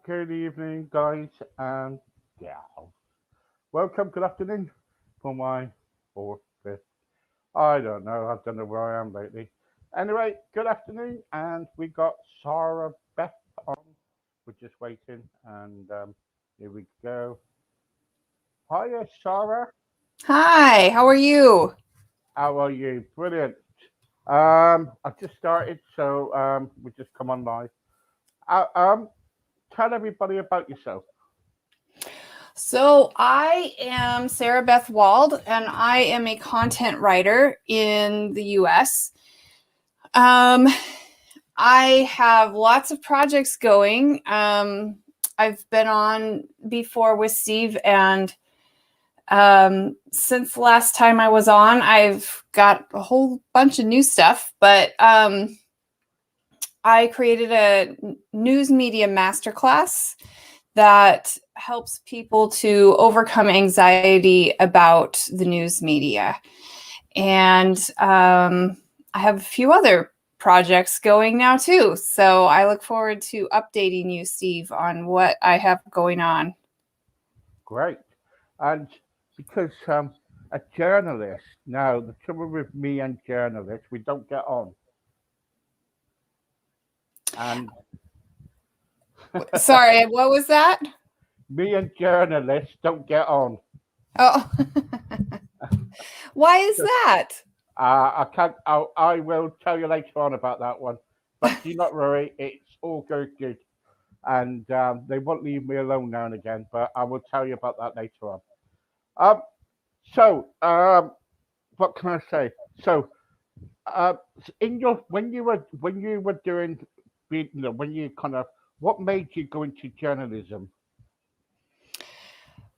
Good evening, guys and gals. Welcome, good afternoon for my fourth, fifth. I don't know where I am lately. Anyway, good afternoon, and we got Sara, Beth on. We're just waiting, and here we go. Hiya, Sara. Hi, how are you? How are you? Brilliant. I've just started, so we just come on live. Uh, um, Tell everybody about yourself. So, I am Sarah Beth Wald, and I am a content writer in the US. Um, I have lots of projects going. I've been on before with Steve, and since the last time I was on, I've got a whole bunch of new stuff. But I created a news media masterclass that helps people to overcome anxiety about the news media. And I have a few other projects going now too. So I look forward to updating you, Steve, on what I have going on. Great. And because a journalist, now the trouble with me and journalists, we don't get on. And Sorry, what was that? me and journalists don't get on. Oh, why is that? I can't. I will tell you later on about that one. But do not worry, it's all goes good, and they won't leave me alone now and again. But I will tell you about that later on. Um, so, what can I say? So, uh, in your when you were doing, when you kind of what made you go into journalism?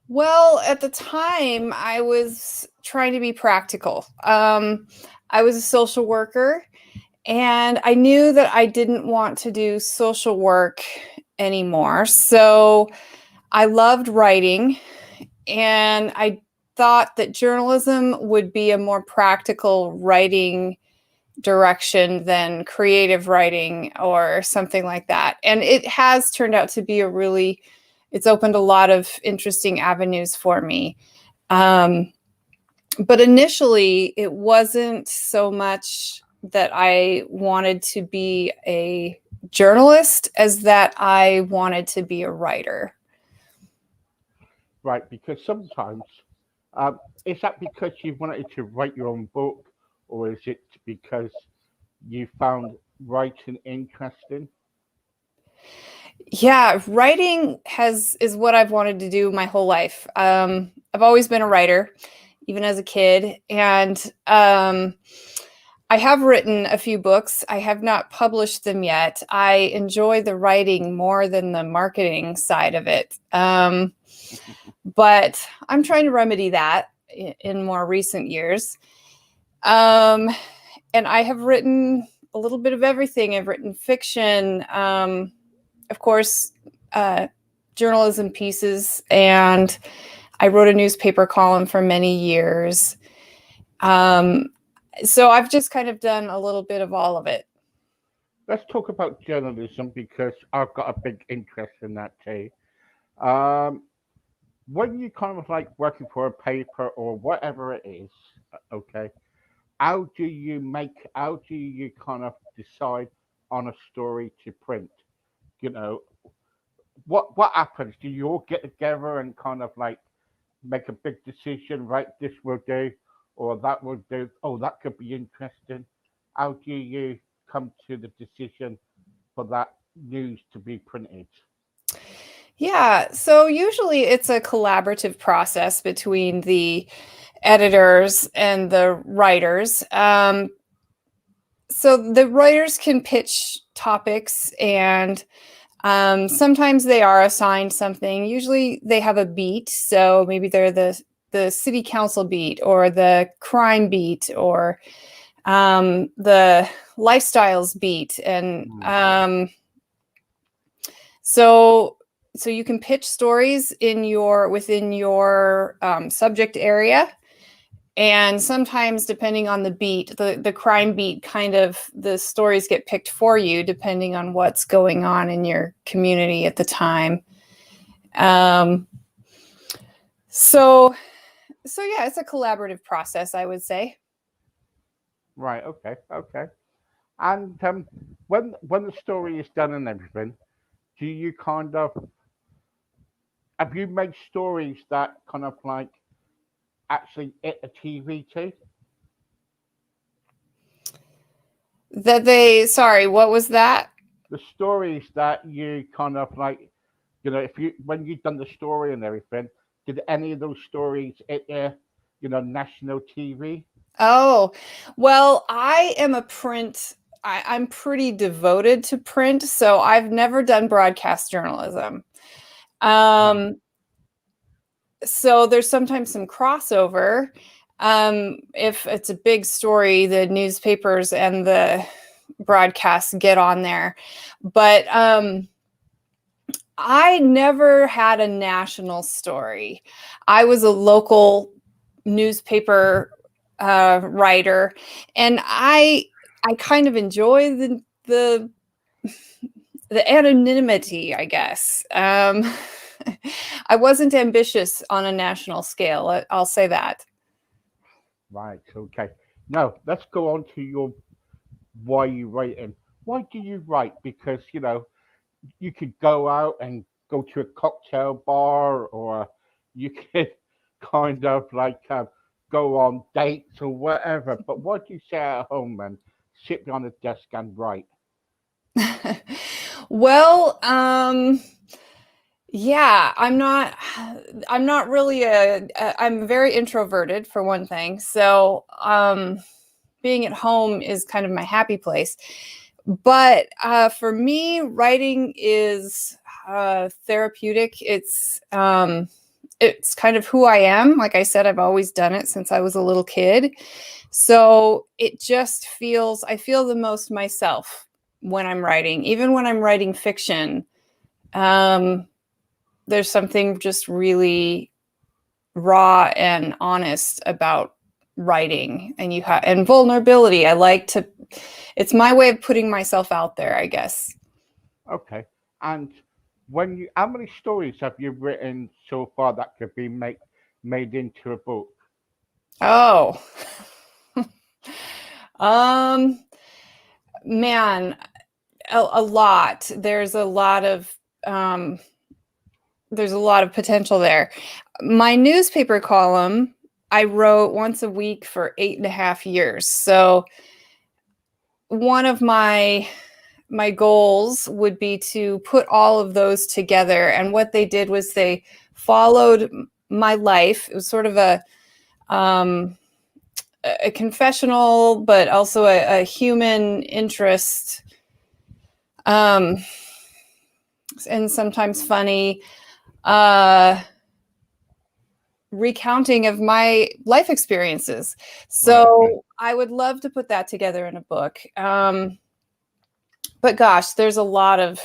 Well, at the time, I was trying to be practical. I was a social worker, and I knew that I didn't want to do social work anymore. So I loved writing, and I thought that journalism would be a more practical writing direction than creative writing or something like that. And it has turned out to be it's opened a lot of interesting avenues for me. Um, but initially, it wasn't so much that I wanted to be a journalist as that I wanted to be a writer. Right, because sometimes is that because you wanted to write your own book, or is it because you found writing interesting? Yeah, writing has is what I've wanted to do my whole life. I've always been a writer, even as a kid, and I have written a few books. I have not published them yet. I enjoy the writing more than the marketing side of it, but I'm trying to remedy that in more recent years. Um, and I have written a little bit of everything. I've written fiction. Of course, uh, journalism pieces, and I wrote a newspaper column for many years. Um, so I've just kind of done a little bit of all of it. Let's talk about journalism because I've got a big interest in that too. Um, when you kind of like working for a paper or whatever it is, okay, how do you kind of decide on a story to print? You know, what happens? Do you all get together and kind of like make a big decision, right? This will do, or that will do. Oh, that could be interesting. How do you come to the decision for that news to be printed? Yeah, so usually it's a collaborative process between the editors and the writers. So the writers can pitch topics, and sometimes they are assigned something. Usually they have a beat, so maybe they're the city council beat or the crime beat or the lifestyles beat, and Hmm. so so you can pitch stories within your subject area, And sometimes, depending on the beat, the crime beat, kind of the stories get picked for you depending on what's going on in your community at the time. So yeah, it's a collaborative process, I would say. Right. Okay. Okay. And when the story is done and everything, do you kind of have you made stories that kind of like actually hit a TV too? Sorry, what was that? The stories that you kind of like, if you when you've done the story and everything, did any of those stories hit national TV? Oh, well, I am a print. I'm pretty devoted to print, so I've never done broadcast journalism. Right. So there's sometimes some crossover. If it's a big story, the newspapers and the broadcasts get on there. But I never had a national story. I was a local newspaper writer, and I kind of enjoy the anonymity, I guess. I wasn't ambitious on a national scale. I'll say that. Right. Okay. Now let's go on to your why you writing. Why do you write? Because you could go out and go to a cocktail bar, or you could kind of like go on dates or whatever. But why do you stay at home and sit behind a desk and write? Well, yeah, I'm not really I'm very introverted for one thing. So, being at home is kind of my happy place. But for me, writing is therapeutic. It's kind of who I am. Like I said, I've always done it since I was a little kid. So it just I feel the most myself when I'm writing, even when I'm writing fiction. Um, there's something just really raw and honest about writing, and and vulnerability. It's my way of putting myself out there, I guess. Okay. And how many stories have you written so far that could be made into a book? Oh, um, man, a lot. Um, there's a lot of potential there. My newspaper column, I wrote once a week for 8.5 years. So one of my goals would be to put all of those together. And what they did was they followed my life. It was sort of a confessional, but also a human interest, um, and sometimes funny recounting of my life experiences. Right. Okay. So I would love to put that together in a book. But gosh, there's a lot of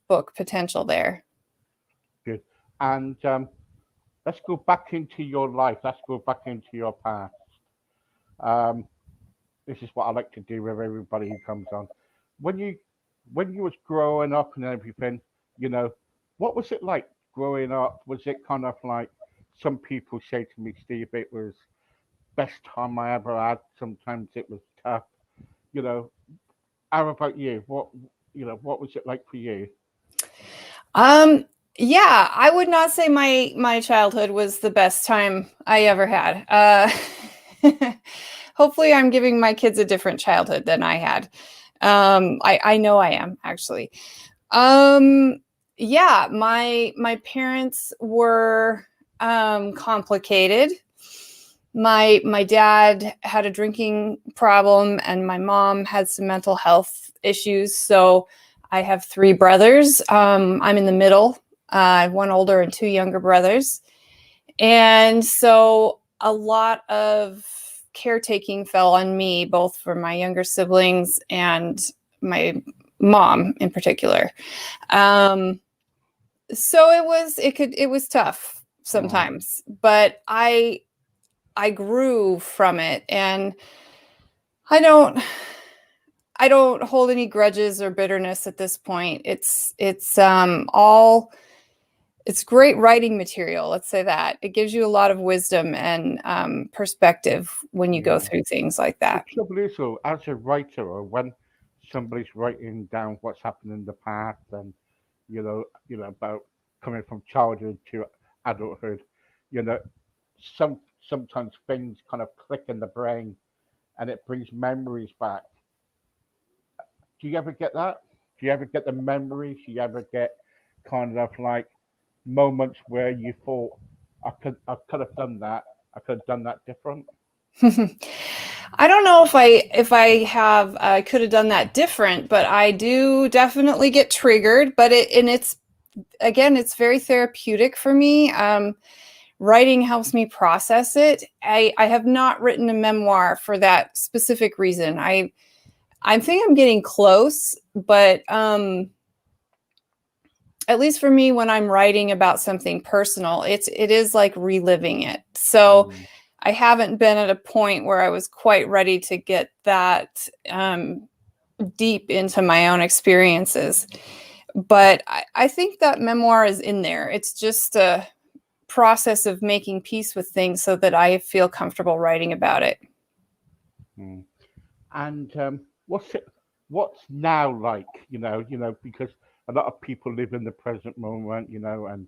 book potential there. Good. And let's go back into your life. Let's go back into your past. Um, this is what I like to do with everybody who comes on. When you when you was growing up and everything, you know, what was it like growing up? Was it kind of like some people say to me, Steve, it was best time I ever had. Sometimes it was tough. You know, how about you? What was it like for you? Um, yeah, I would not say my childhood was the best time I ever had. Hopefully, I'm giving my kids a different childhood than I had. I know I am actually. Um, yeah, my parents were complicated. My dad had a drinking problem, and my mom had some mental health issues. So I have three brothers. I'm in the middle. I have one older and two younger brothers. And so a lot of caretaking fell on me, both for my younger siblings and my mom in particular. Um, so it was tough Right. sometimes, but I grew from it, and I don't I don't hold any grudges or bitterness at this point. It's great writing material. Let's say that it gives you a lot of wisdom and perspective when you go Yeah. through things like The that. trouble is, though, as a writer, or when somebody's writing down what's happened in the past, and about coming from childhood to adulthood, you know, sometimes things kind of click in the brain, and it brings memories back. Do you ever get that? Do you ever get the memories? Do you ever get kind of like moments where you thought, I could have done that. I could have done that different. I don't know if I could have done that different, but I do definitely get triggered. But it's again, it's very therapeutic for me. Writing helps me process it. I have not written a memoir for that specific reason. I think I'm getting close, but at least for me, when I'm writing about something personal, it is like reliving it. So Mm. I haven't been at a point where I was quite ready to get that deep into my own experiences. But I think that memoir is in there. It's just a process of making peace with things so that I feel comfortable writing about it. Mm. And what's now like? Because a lot of people live in the present moment, and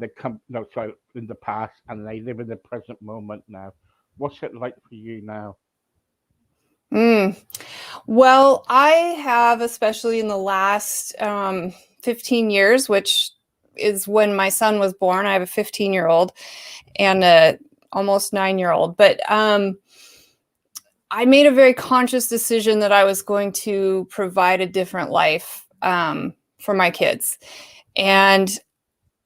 they come, no, sorry, in the past, and they live in the present moment now. What's it like for you now? Mm. Well, I have, especially in the last 15 years, which is when my son was born. I have a 15-year-old and a almost 9-year-old. But I made a very conscious decision that I was going to provide a different life for my kids. And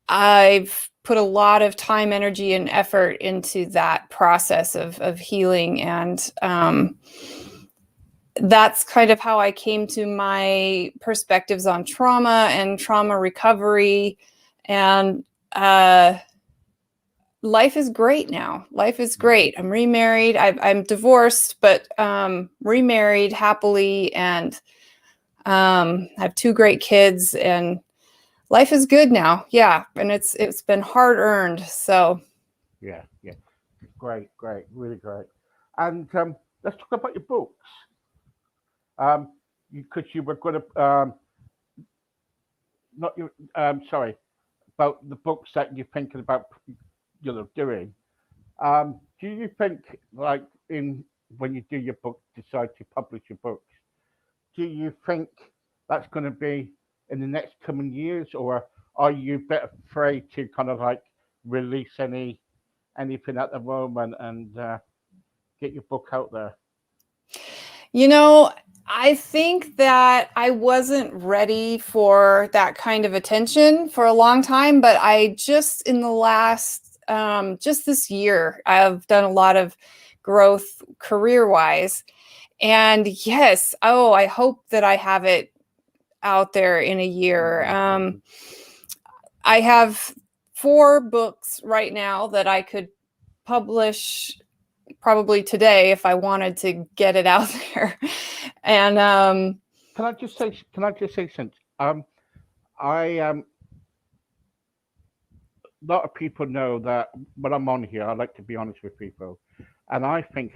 I've put a lot of time, energy, and effort into that process of healing. And that's kind of how I came to my perspectives on trauma and trauma recovery. And life is great now. Life is Mm. great. I'm remarried. I'm divorced, but remarried happily, and I have two great kids, and life is good now. Yeah, and it's been hard earned. So, Yeah, yeah, great, great, really great. And let's talk about your books. Because you were going to, not you, sorry, about the books that you're thinking about, doing. Do you think, like, in when you do your book, decide to publish your books, do you think that's going to be in the next coming years, or are you a bit afraid to kind of like release anything at the moment and get your book out there? you know, I think that I wasn't ready for that kind of attention for a long time, but I just in the last, just this year, I've done a lot of growth career wise. And yes, oh, I hope that I have it out there in a year. Mhm, mhm. I have 4 books right now that I could publish probably today if I wanted to get it out there. And Can I just say something? I A lot of people know that when I'm on here, I like to be honest with people, and I think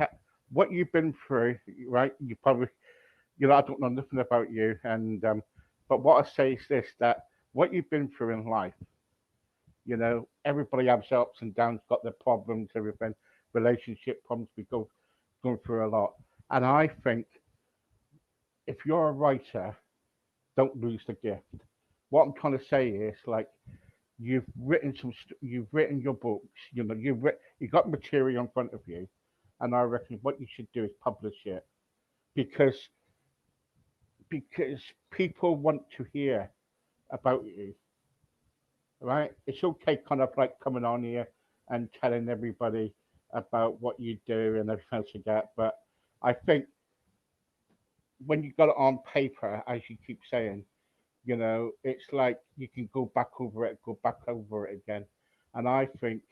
what you've been through, right? You probably, I don't know nothing about you, and but what I say is this: that what you've been through in life, everybody has ups and downs, got their problems, everything, relationship problems. We going through a lot, and I think if you're a writer, don't lose the gift. What I'm trying to say is like you've written your books, you got material in front of you, and I reckon what you should do is publish it because because people want to hear about you, right? It's okay kind of like coming on here and telling everybody about what you do and everything else like that, but I think when you got it on paper, as you keep saying, it's like you can go back over it again. And I think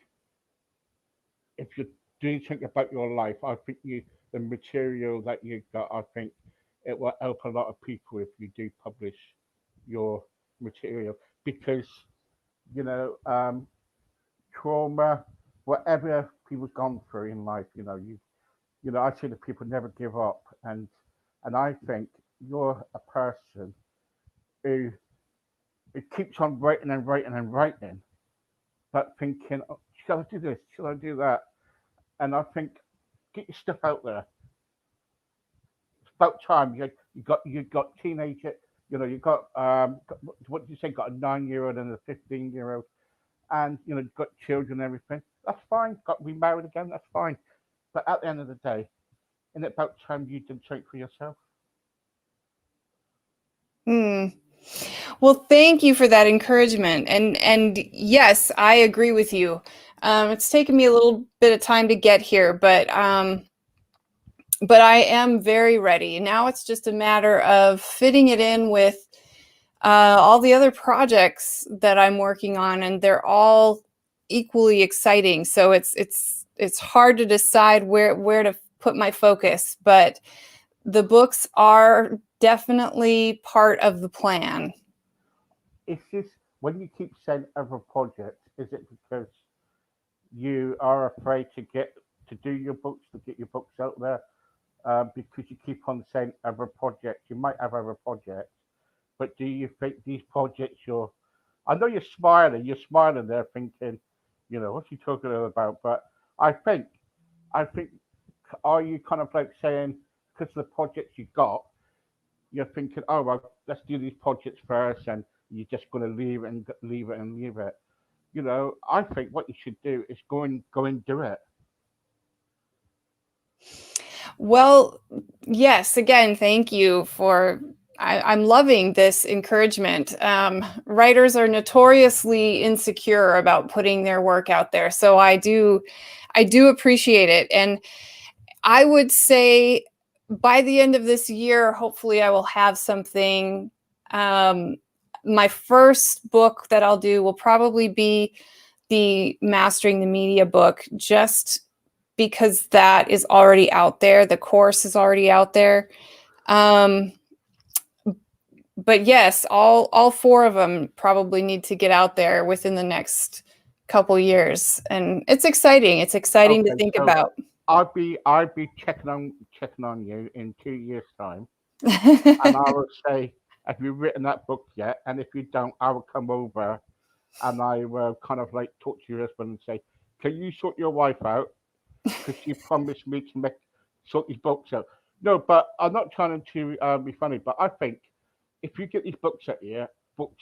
if you're do you think about your life? I think the material that you got, I think it will help a lot of people if you do publish your material because you know trauma, whatever people have gone through in life, I say that people never give up, and I think you're a person who it keeps on writing and writing and writing, but thinking, oh, shall I do this? Shall I do that? And I think get your stuff out there. It's about time. You got teenager. You got what did you say? Got a 9-year-old and a 15-year-old, and you've got children and everything. That's fine. Got remarried again. That's fine. But at the end of the day, isn't it about time you did something for yourself? Hmm. Well, thank you for that encouragement. And yes, I agree with you. It's taken me a little bit of time to get here, but I am very ready. Now it's just a matter of fitting it in with all the other projects that I'm working on, and they're all equally exciting. So it's hard to decide where to put my focus, but the books are definitely part of the plan. Is this when you keep saying other projects? Is it because you are afraid to do your books to get your books out there? Because you keep on saying other projects. You might have other projects, but do you think these projects you're I know you're smiling there thinking, what's he talking about? But I think I think are you kind of like saying because of the projects you got, you're thinking, oh well, let's do these projects first and you're just gonna leave it and leave it and leave it. I think what you should do is go and do it. Well, yes, again, thank you for. I'm loving this encouragement. Writers are notoriously insecure about putting their work out there, so I do appreciate it. And I would say by the end of this year, hopefully, I will have something. Um, my first book that I'll do will probably be the Mastering the Media book, just because that is already out there. The course is already out there. Um, but yes, all four of them probably need to get out there within the next couple years, and it's exciting. It's exciting to Okay, think so about. I'll be checking on you in 2 years' time, and I will say, have you written that book yet? And if you don't, I will come over and I will kind of like talk to your husband and say, can you sort your wife out? Because she promised me to make sort these books out. No, but I'm not trying to be funny, but I think if you get these books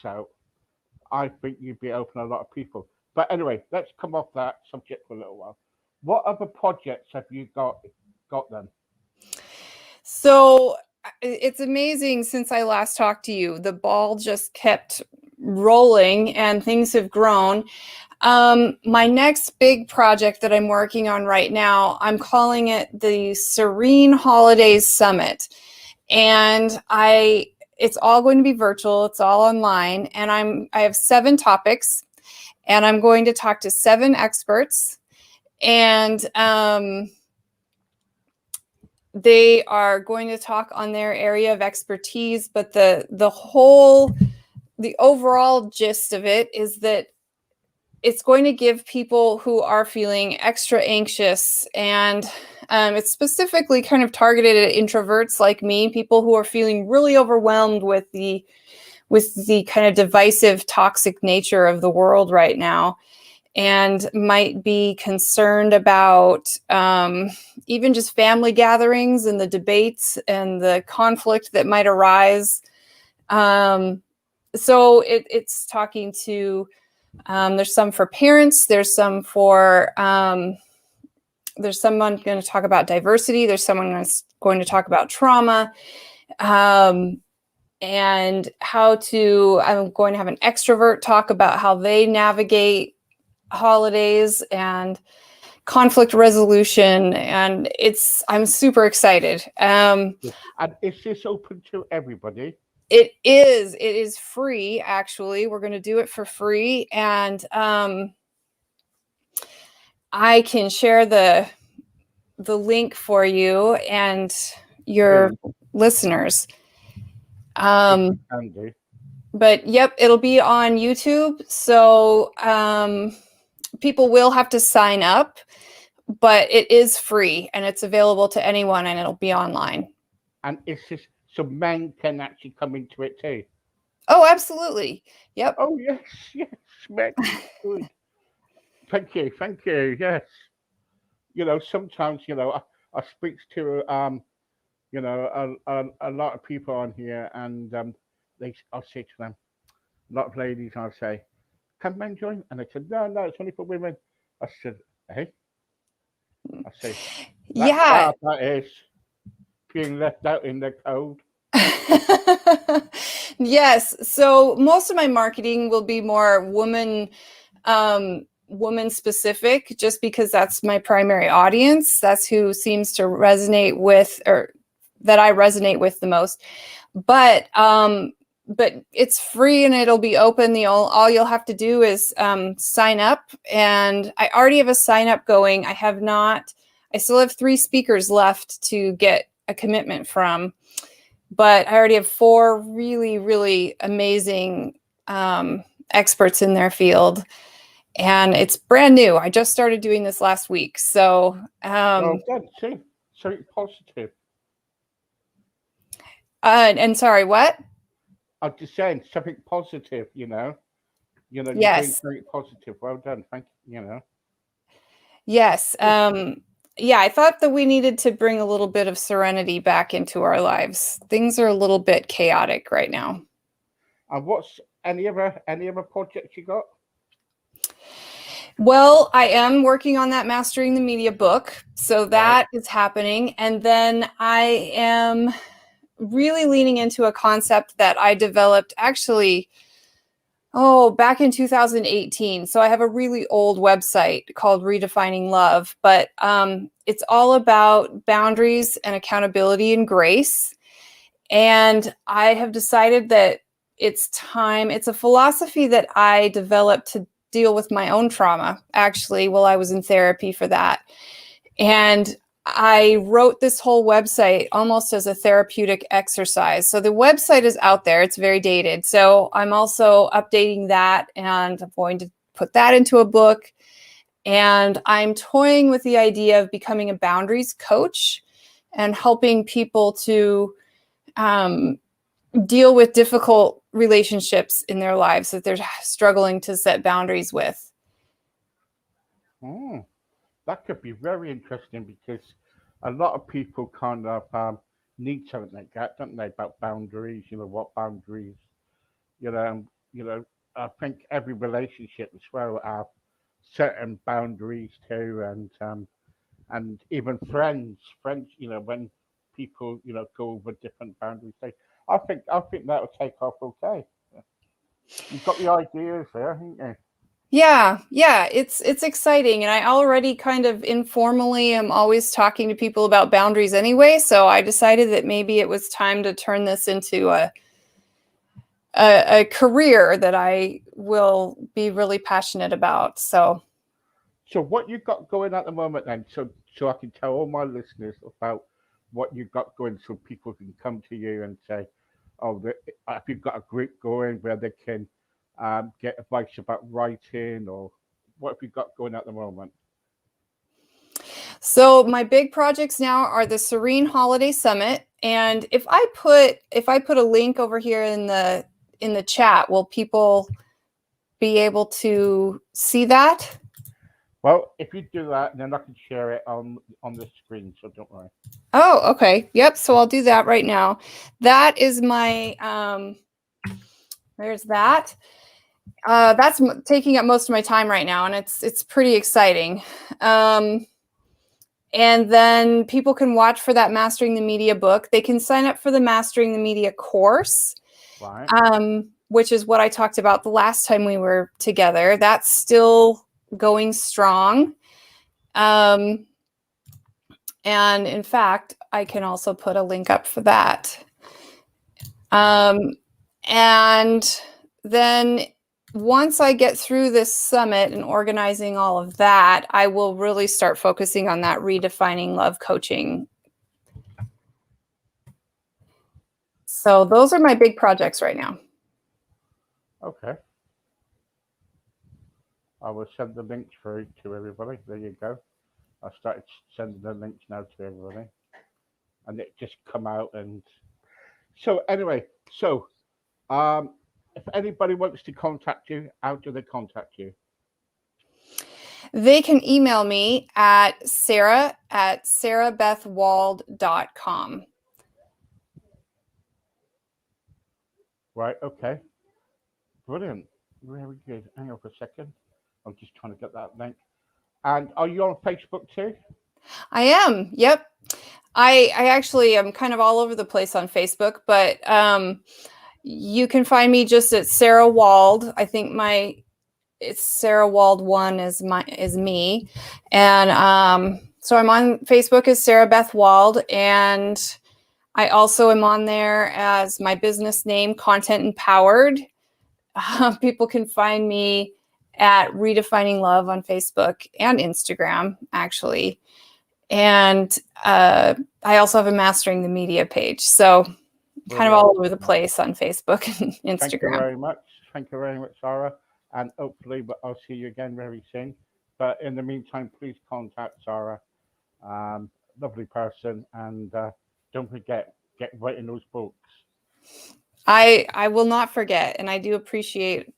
out, I think you'd be helping a lot of people. But anyway, let's come off that subject for a little while. What other projects have you got then? So it's amazing since I last talked to you. The ball just kept rolling and things have grown. My next big project that I'm working on right now, I'm calling it the Serene Holidays Summit. And it's all going to be virtual, it's all online, and I have 7 topics, and I'm going to talk to 7 experts, and they are going to talk on their area of expertise, but the overall gist of it is that it's going to give people who are feeling extra anxious, and it's specifically kind of targeted at introverts like me, people who are feeling really overwhelmed with the kind of divisive, toxic nature of the world right now, and might be concerned about even just family gatherings and the debates and the conflict that might arise. So it's talking to, there's some for parents, there's some for, there's someone going to talk about diversity, there's someone that's going to talk about trauma, and I'm going to have an extrovert talk about how they navigate holidays and conflict resolution, and I'm super excited. And is this open to everybody? It is free, actually. We're going to do it for free, and I can share the link for you and your listeners. Can do. But yep, it'll be on YouTube. So people will have to sign up, but it is free and it's available to anyone and it'll be online. And it's just so men can actually come into it too. Oh, absolutely. Yep. Oh yes, yes, men. Good. Thank you. Yes. Sometimes I speak to a lot of people on here, and I'll say to them, a lot of ladies, I'll say, can men join? And they said, no, it's only for women. I said, hey, I say, that's Yeah. bad, that is being left out in the cold. Yes. So most of my marketing will be more woman specific, just because that's my primary audience. That's who seems to resonate with, or that I resonate with the most. But it's free and it'll be open. All you'll have to do is sign up, and I already have a sign up going. I still have 3 speakers left to get a commitment from, but I already have 4 really, really amazing experts in their field. And it's brand new. I just started doing this last week. So, Well done, see, something positive. and sorry, what? I'm just saying something positive, you're doing Yes. something positive. Well done, thank you. Yes. Yeah, I thought that we needed to bring a little bit of serenity back into our lives. Things are a little bit chaotic right now. And what's any other projects you got? Well, I am working on that Mastering the Media book. So that is happening. And then I am really leaning into a concept that I developed actually, back in 2018. So I have a really old website called Redefining Love, but it's all about boundaries and accountability and grace. And I have decided that it's time. It's a philosophy that I developed to deal with my own trauma, actually, while I was in therapy for that. And I wrote this whole website almost as a therapeutic exercise. So the website is out there. It's very dated. So I'm also updating that, and I'm going to put that into a book. And I'm toying with the idea of becoming a boundaries coach and helping people to deal with difficult relationships in their lives that they're struggling to set boundaries with. That could be very interesting because a lot of people kind of need something like that, don't they? About boundaries, what boundaries, I think every relationship as well have certain boundaries too, and even friends, when people, go over different boundaries, I think that will take off okay. You've got the ideas there, haven't you? Yeah, it's exciting, and I already kind of informally am always talking to people about boundaries anyway, so I decided that maybe it was time to turn this into a career that I will be really passionate about. So what you got going at the moment then? So I can tell all my listeners about what you've got going, so people can come to you and say, oh, if you've got a group going where they can get advice about writing, or what have you got going at the moment? So my big projects now are the Serene Holiday Summit, and if I put a link over here in the chat, will people be able to see that? Well, if you do that, then I can share it on the screen, so don't worry. Oh, okay. Yep. So I'll do that right now. That is my there's that. That's taking up most of my time right now, and it's pretty exciting. And then people can watch for that Mastering the Media book. They can sign up for the Mastering the Media course, Right. which is what I talked about the last time we were together. That's still going strong. And in fact, I can also put a link up for that. And then once I get through this summit and organizing all of that, I will really start focusing on that redefining love coaching. So those are my big projects right now. Okay. I will send the links through to everybody. There you go. I started sending the links now to everybody. And it just come out. And so anyway, so if anybody wants to contact you, how do they contact you? They can email me at sarah@sarabethwald.com. Right, okay. Brilliant. Very good. Hang on for a second. I'm just trying to get that link. And are you on Facebook too? I am. Yep. I actually am kind of all over the place on Facebook, but you can find me just at Sara Wald. I think it's Sara Wald 1 is me. And so I'm on Facebook as Sara Beth Wald, and I also am on there as my business name, Content Empowered. People can find me at Redefining Love on Facebook and Instagram, actually. And I also have a Mastering the Media page. So kind of all over the place on Facebook and Instagram. Thank you very much. Thank you very much, Sara. And hopefully I'll see you again very soon. But in the meantime, please contact Sara. Lovely person. And don't forget, get writing those books. I will not forget. And I do appreciate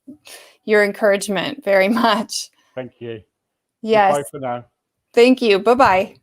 your encouragement very much. Thank you. Yes. Bye for now. Thank you. Bye-bye.